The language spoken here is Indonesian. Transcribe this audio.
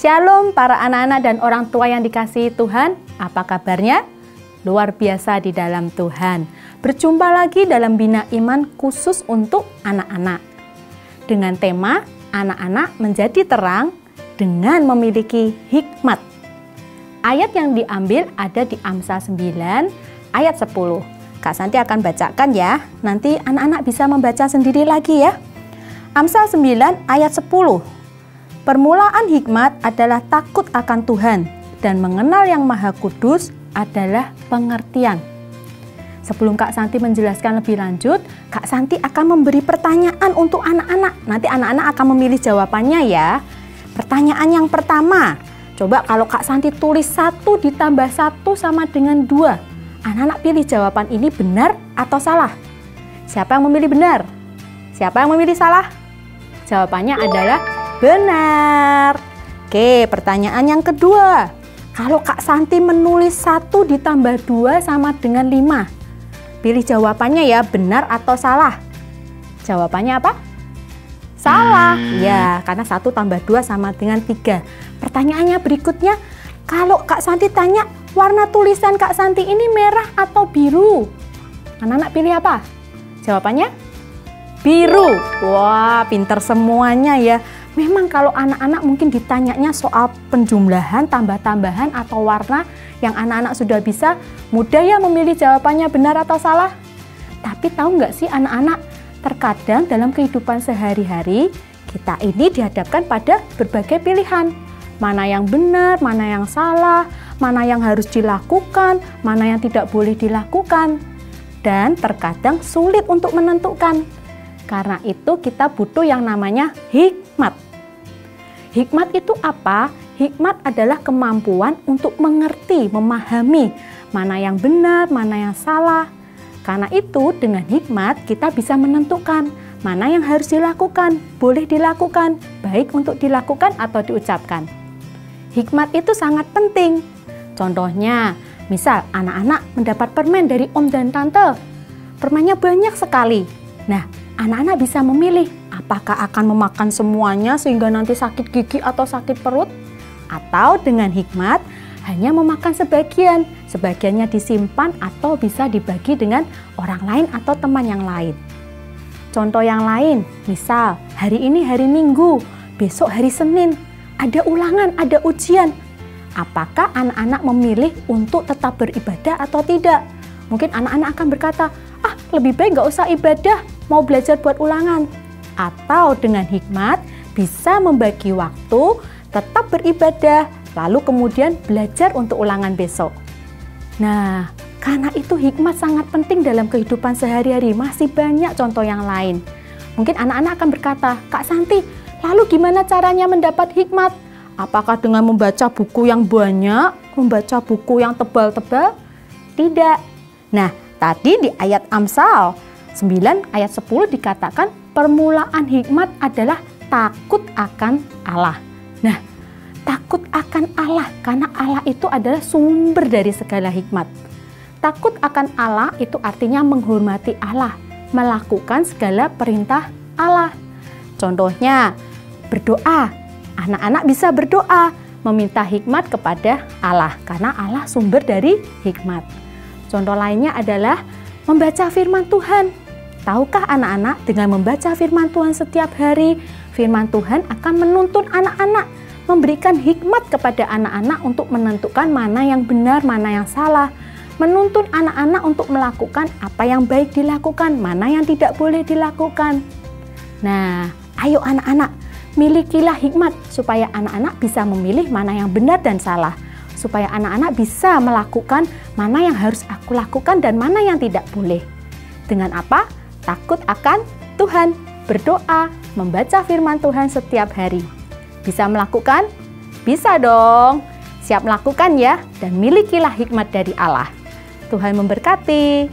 Shalom para anak-anak dan orang tua yang dikasihi Tuhan. Apa kabarnya? Luar biasa di dalam Tuhan. Berjumpa lagi dalam Bina Iman khusus untuk anak-anak. Dengan tema anak-anak menjadi terang dengan memiliki hikmat. Ayat yang diambil ada di Amsal 9 ayat 10. Kak Santi akan bacakan ya. Nanti anak-anak bisa membaca sendiri lagi ya. Amsal 9 ayat 10. Permulaan hikmat adalah takut akan Tuhan dan mengenal Yang Maha Kudus adalah pengertian. Sebelum Kak Santi menjelaskan lebih lanjut, Kak Santi akan memberi pertanyaan untuk anak-anak. Nanti anak-anak akan memilih jawabannya ya. Pertanyaan yang pertama, coba kalau Kak Santi tulis 1 ditambah 1 sama dengan 2. Anak-anak pilih jawaban ini benar atau salah? Siapa yang memilih benar? Siapa yang memilih salah? Jawabannya adalah benar. Oke, pertanyaan yang kedua. Kalau Kak Santi menulis 1 ditambah 2 sama dengan 5. Pilih jawabannya ya, benar atau salah? Jawabannya apa? Salah. Ya, karena 1 tambah 2 sama dengan 3. Pertanyaannya berikutnya, kalau Kak Santi tanya, warna tulisan Kak Santi ini merah atau biru? Anak-anak pilih apa? Jawabannya? Biru. Wah, pintar semuanya ya. Memang kalau anak-anak mungkin ditanyanya soal penjumlahan, tambah-tambahan atau warna yang anak-anak sudah bisa, mudah ya memilih jawabannya benar atau salah. Tapi tahu nggak sih anak-anak, terkadang dalam kehidupan sehari-hari kita ini dihadapkan pada berbagai pilihan. Mana yang benar, mana yang salah, mana yang harus dilakukan, mana yang tidak boleh dilakukan. Dan terkadang sulit untuk menentukan. Karena itu kita butuh yang namanya hikmat. Hikmat itu apa? Hikmat adalah kemampuan untuk mengerti, memahami mana yang benar, mana yang salah. Karena itu dengan hikmat kita bisa menentukan mana yang harus dilakukan, boleh dilakukan, baik untuk dilakukan atau diucapkan. Hikmat itu sangat penting. Contohnya, misal anak-anak mendapat permen dari om dan tante. Permennya banyak sekali. Nah, anak-anak bisa memilih apakah akan memakan semuanya sehingga nanti sakit gigi atau sakit perut, atau dengan hikmat hanya memakan sebagian, sebagiannya disimpan atau bisa dibagi dengan orang lain atau teman yang lain. Contoh yang lain, misal hari ini hari Minggu, besok hari Senin, ada ulangan, ada ujian. Apakah anak-anak memilih untuk tetap beribadah atau tidak? Mungkin anak-anak akan berkata, lebih baik nggak usah ibadah, mau belajar buat ulangan. Atau dengan hikmat bisa membagi waktu, tetap beribadah, lalu kemudian belajar untuk ulangan besok. Nah, karena itu hikmat sangat penting dalam kehidupan sehari-hari. Masih banyak contoh yang lain. Mungkin anak-anak akan berkata, Kak Santi, lalu gimana caranya mendapat hikmat? Apakah dengan membaca buku yang banyak, membaca buku yang tebal-tebal? Tidak. Nah, tadi di ayat Amsal 9 ayat 10 dikatakan permulaan hikmat adalah takut akan Allah. Nah, takut akan Allah karena Allah itu adalah sumber dari segala hikmat. Takut akan Allah itu artinya menghormati Allah, melakukan segala perintah Allah. Contohnya, berdoa. Anak-anak bisa berdoa, meminta hikmat kepada Allah karena Allah sumber dari hikmat. Contoh lainnya adalah membaca firman Tuhan. Tahukah anak-anak dengan membaca firman Tuhan setiap hari, firman Tuhan akan menuntun anak-anak, memberikan hikmat kepada anak-anak untuk menentukan mana yang benar, mana yang salah, menuntun anak-anak untuk melakukan apa yang baik dilakukan, mana yang tidak boleh dilakukan. Nah, ayo anak-anak, milikilah hikmat supaya anak-anak bisa memilih mana yang benar dan salah. Supaya anak-anak bisa melakukan mana yang harus aku lakukan dan mana yang tidak boleh. Dengan apa? Takut akan Tuhan, berdoa, membaca firman Tuhan setiap hari. Bisa melakukan? Bisa dong. Siap melakukan ya, dan milikilah hikmat dari Allah. Tuhan memberkati.